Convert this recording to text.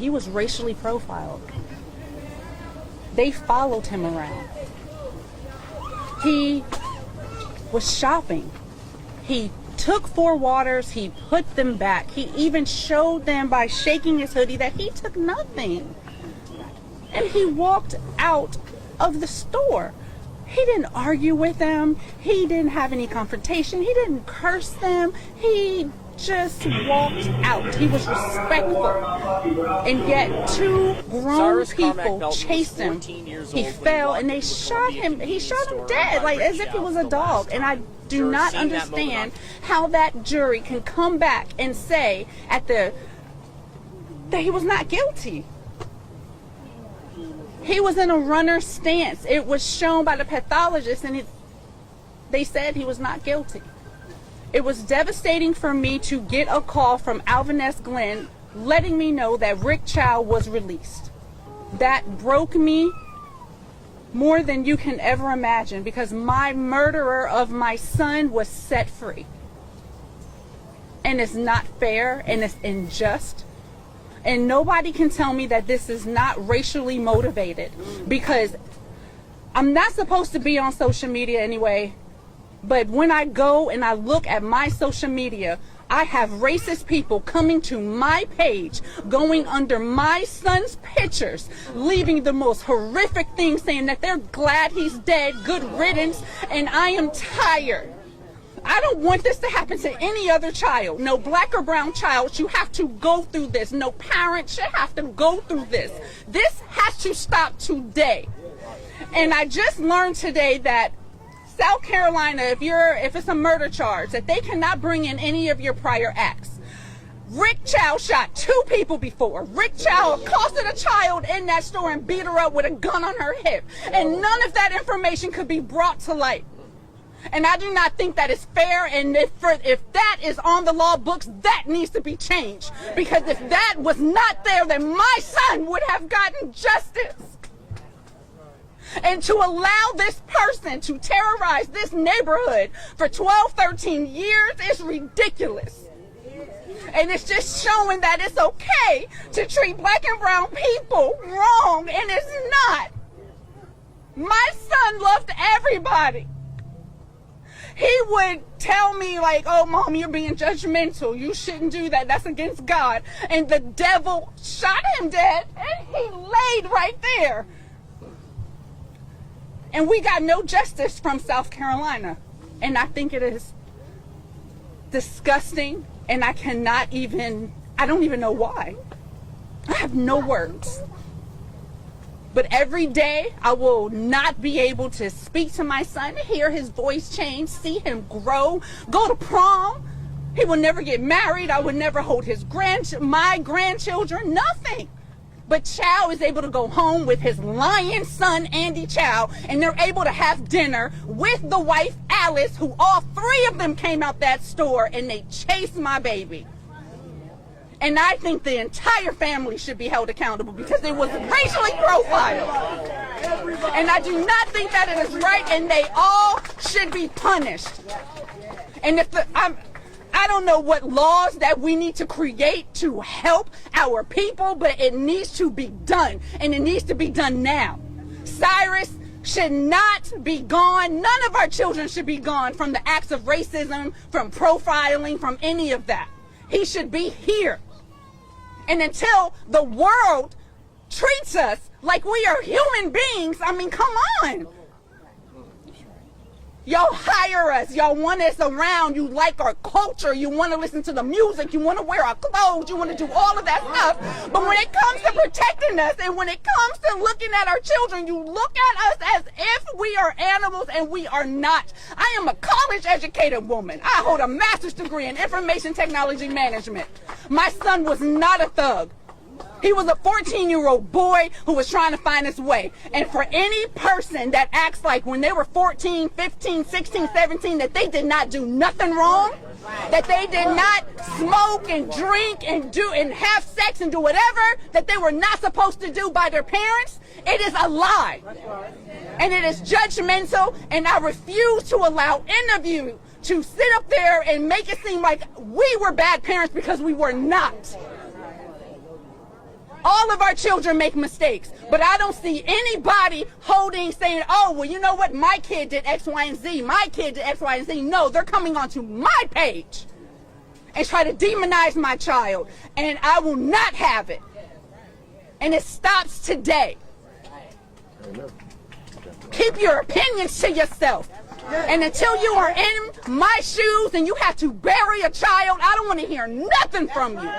He was racially profiled. They followed him around. He was shopping. He took 4 waters, he put them back. He even showed them by shaking his hoodie that he took nothing. And he walked out of the store. He didn't argue with them. He didn't have any confrontation. He didn't curse them. He just walked out. He was respectful. And yet 2 grown people chased him. He fell and they shot him. He shot him dead, like as if he was a dog. And I do not understand how that jury can come back and say that he was not guilty. He was in a runner's stance. It was shown by the pathologist, and they said he was not guilty. It was devastating for me to get a call from Alvin S. Glenn letting me know that Rick Chow was released. That broke me more than you can ever imagine, because my murderer of my son was set free. And it's not fair, and it's unjust. And nobody can tell me that this is not racially motivated, because I'm not supposed to be on social media anyway. But when I go and I look at my social media, I have racist people coming to my page, going under my son's pictures, leaving the most horrific things, saying that they're glad he's dead, good riddance, and I am tired. I don't want this to happen to any other child. No black or brown child should have to go through this. No parent should have to go through this. This has to stop today. And I just learned today that South Carolina, if it's a murder charge, that they cannot bring in any of your prior acts. Rick Chow shot 2 people before. Rick Chow accosted a child in that store and beat her up with a gun on her hip. And none of that information could be brought to light. And I do not think that is fair, and if that is on the law books, that needs to be changed. Because if that was not there, then my son would have gotten justice. And to allow this person to terrorize this neighborhood for 12, 13 years is ridiculous. And it's just showing that it's okay to treat black and brown people wrong, and it's not. My son loved everybody. He would tell me like, oh, Mom, you're being judgmental. You shouldn't do that. That's against God. And the devil shot him dead, and he laid right there. And we got no justice from South Carolina. And I think it is disgusting, and I don't even know why. I have no words. But every day, I will not be able to speak to my son, hear his voice change, see him grow, go to prom. He will never get married. I would never hold my grandchildren, nothing. But Chow is able to go home with his lion son, Andy Chow, and they're able to have dinner with the wife, Alice, who all 3 of them came out that store, and they chased my baby. And I think the entire family should be held accountable because it was racially profiled. And I do not think that it is right, and they all should be punished. And I don't know what laws that we need to create to help our people, but it needs to be done, and it needs to be done now. Cyrus should not be gone. None of our children should be gone from the acts of racism, from profiling, from any of that. He should be here. And until the world treats us like we are human beings, I mean, come on. Y'all hire us. Y'all want us around. You like our culture. You want to listen to the music. You want to wear our clothes. You want to do all of that stuff. But when it comes to protecting us, and when it comes to looking at our children, you look at us as if we are animals, and we are not. I am a college-educated woman. I hold a master's degree in information technology management. My son was not a thug. He was a 14-year-old boy who was trying to find his way. And for any person that acts like when they were 14, 15, 16, 17, that they did not do nothing wrong, that they did not smoke and drink and have sex and do whatever that they were not supposed to do by their parents, it is a lie. And it is judgmental, and I refuse to allow any of you to sit up there and make it seem like we were bad parents, because we were not. All of our children make mistakes, but I don't see anybody saying, oh, well, you know what? My kid did X, Y, and Z. My kid did X, Y, and Z. No, they're coming onto my page and try to demonize my child, and I will not have it. And it stops today. Keep your opinions to yourself. And until you are in my shoes and you have to bury a child, I don't want to hear nothing from you.